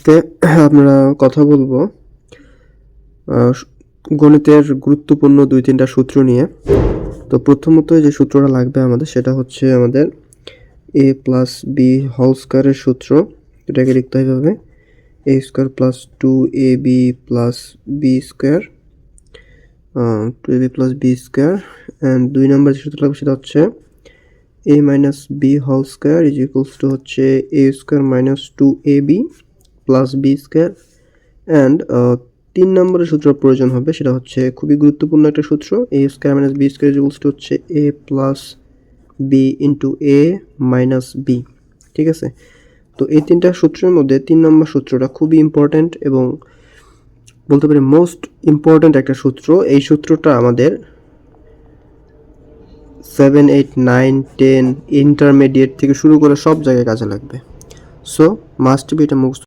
আজকে আমরা কথা বলবো গণিতের গুরুত্বপূর্ণ 2-3টা সূত্র নিয়ে। তো প্রথমত যে সূত্রটা লাগবে আমাদের সেটা হচ্ছে আমাদের a প্লাস বি হোল স্কোয়ারের সূত্র। এটাকে লিখতে হবে a square plus 2ab plus B square 2ab plus B square. And 2 number যে সূত্র লাগবে সেটা হচ্ছে a minus B whole square is equals to হচ্ছে a square minus 2ab plus B square. And 3 নম্বরের সূত্র প্রয়োজন হবে, সেটা হচ্ছে খুবই গুরুত্বপূর্ণ একটা সূত্র, a square minus B square is equals to হচ্ছে a plus B into a minus B. ঠিক আছে, তো এই 3টা সূত্রের মধ্যে 3 নম্বর সূত্রটা খুবই ইম্পর্ট্যান্ট এবং বলতে পারি মোস্ট ইম্পর্ট্যান্ট একটা সূত্র। এই সূত্রটা আমাদের 7, 8, 9, 10 ইন্টারমিডিয়েট থেকে শুরু করে সব জায়গায় কাজে লাগবে। সো মাস্ট বি এটা মুখস্থ